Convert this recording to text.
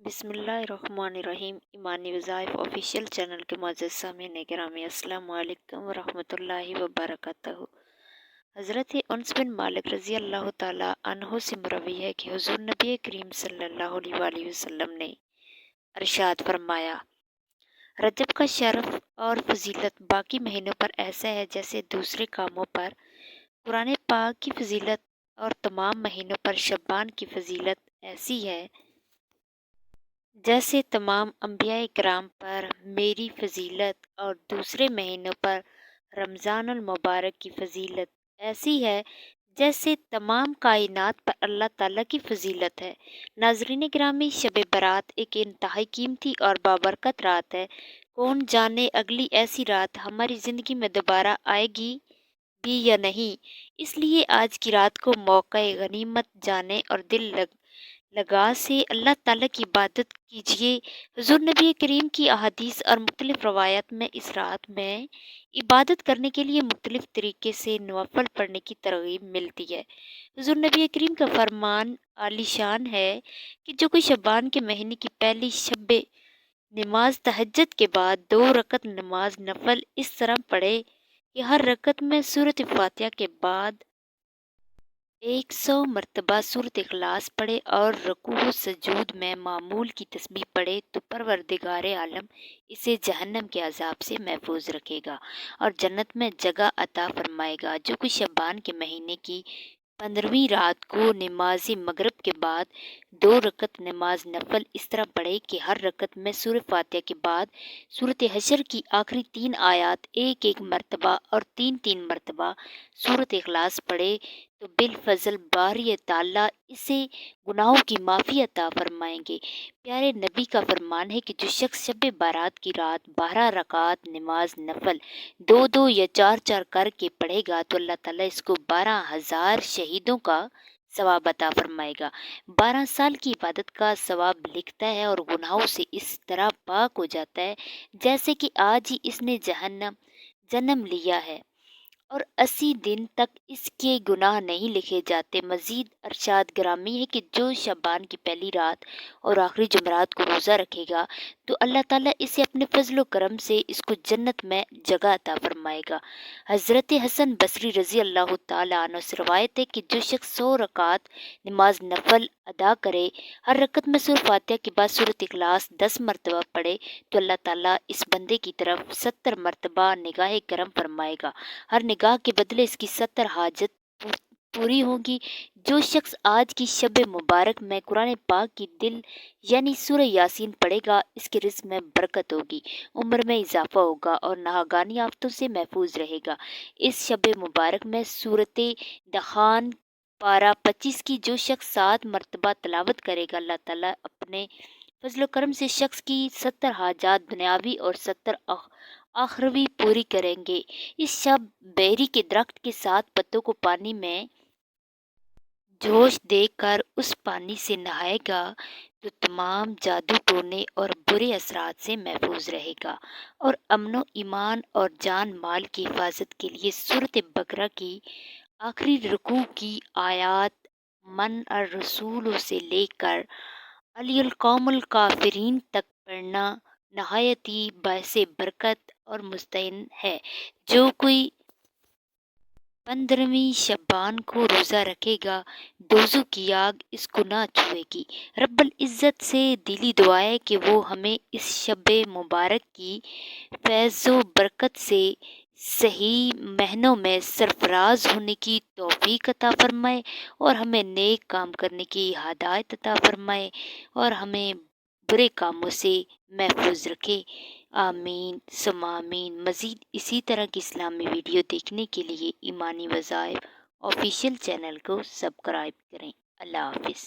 बिस्मिल्लाहिर्रहमानिर्रहीम। ईमानी वज़ाइफ official channel के मुअज़्ज़ज़ सामीन गिरामी, अस्सलामु अलैकुम व रहमतुल्लाहि व बरकातहू। हज़रत उनस बिन मालिक रज़ी अल्लाह ताला अन्हो से मरवी है कि हुज़ूर नबी करीम सल्लल्लाहु अलैहि वसल्लम ने इरशाद फरमाया, रजब का शरफ और फजीलत बाकी महीनों पर ऐसा है जैसे दूसरे कामों पर कुरान पाक की फजीलत, और तमाम महीनों पर शब्बान की फजीलत ऐसी है जैसे तमाम अंबिया इकराम पर मेरी फजीलत, और दूसरे महीनों पर रमज़ानुल मुबारक की फजीलत ऐसी है जैसे तमाम कायनात पर अल्लाह ताला की फजीलत है। नाज़रीन गिरामी, शब बारात एक इंतहाई कीमती और बाबरकत रात है। कौन जाने अगली ऐसी रात हमारी ज़िंदगी में दोबारा आएगी भी या नहीं। इसलिए आज की रात को मौका गनीमत जाने और दिल लगा से अल्लाह ताला की इबादत कीजिए। हुज़ूर नबी करीम की अहादीस और मुख्तलिफ रवायत में इस रात में इबादत करने के लिए मुख्तलिफ तरीके से नवाफल पढ़ने की तरगीब मिलती है। हुज़ूर नबी करीम का फरमान आलीशान है कि जो कोई शबान के महीने की पहली शब नमाज तहज्जुद के बाद 2 रकत नमाज नफल इस तरह पढ़े कि हर रकत में सूरत फातिहा के बाद 100 मरतबा सूरत इखलास पढ़े और रुकू सजूद में मामूल की तस्बीह पढ़े तो परवरदिगार आलम इसे जहन्नम के अजाब से महफूज रखेगा और जन्नत में जगह अता फरमाएगा। जो कोई शबान के महीने की 15वीं रात को नमाज मगरिब के बाद 2 रकत नमाज नफल इस तरह पढ़े कि हर रकत में सूरत फातिहा के बाद सूरत हशर की आखिरी 3 आयात 1-1 मरतबा और 3-3 मरतबा सूरत इखलास पढ़े तो बिल फजल बारी ताला इसे गुनाहों की माफ़ी अता फरमाएंगे। प्यारे नबी का फरमान है कि जो शख्स शब बारात की रात 12 रकात नमाज नफल 2-2 या 4-4 करके पढ़ेगा तो अल्लाह ताला इसको 12,000 शहीदों का सवाब अता फरमाएगा। 12 साल की इबादत का सवाब लिखता है और गुनाहों से इस तरह पाक हो जाता है जैसे कि आज ही इसने जन्म लिया है और 80 दिन तक इसके गुनाह नहीं लिखे जाते। मजीद अरशाद ग्रामी है कि जो शबान की पहली रात और आखिरी जुमरात को रोज़ा रखेगा तो अल्लाह ताला इसे अपने फजलो करम से इसको जन्नत में जगह अता फरमाएगा। हज़रत हसन बसरी रज़ी अल्लाह ताला अन्हु से रवायत है कि जो शख्स 100 रकात नमाज नफल अदा करे, हर रकत में सूरत फातिहा के बाद सूरत इखलास 10 मरतबा पढ़े तो अल्लाह ताला इस बंदे की तरफ 70 मरतबा निगाह करम फरमाएगा। हर निगाह के बदले इसकी 70 हाजत पूरी होगी। जो शख्स आज की शब मुबारक में कुरान पाक की दिल यानी सूरह यासीन पढ़ेगा, इसके रिज़्क़ में बरकत होगी, उम्र में इजाफा होगा और नागानी आफतों से महफूज रहेगा। इस शब मुबारक में सूरत दखान पारा 25 की जो शख्स 7 मरतबा तलावत करेगा, अल्लाह ताला अपने फजल करम से शख्स की 70 हाजात दुनियावी और 70 आखरवी पूरी करेंगे। इस शब बेरी के दरख्त के 7 पत्तों को पानी में जोश देकर उस पानी से नहाएगा तो तमाम जादू टोने और बुरे असरात से महफूज रहेगा और अमनो ईमान और जान माल की हिफाजत के लिए सूरत बकरा की आखिरी रुकू की आयात मन और रसूलों से लेकर अलियल कौमुल काफिरीन तक पढ़ना नहायत ही बायसे बरकत और मुस्तैन है। जो कोई 15वीं शबान को रोज़ा रखेगा, दोज़ों की आग इसको ना छुएगी। रब्बुल इज़्ज़त से दिली दुआ है कि वो हमें इस शब मुबारक की फैज़ो बरकत से सही महीनों में सरफराज होने की तौफीक अता फरमाए और हमें नेक काम करने की हिदायत अता फरमाए और हमें बुरे कामों से महफूज रखे। आमीन सुम्मा आमीन। मज़ीद इसी तरह की इस्लामी वीडियो देखने के लिए ईमानी वज़ाइफ ऑफिशियल चैनल को सब्सक्राइब करें। अल्लाह हाफ़िज़।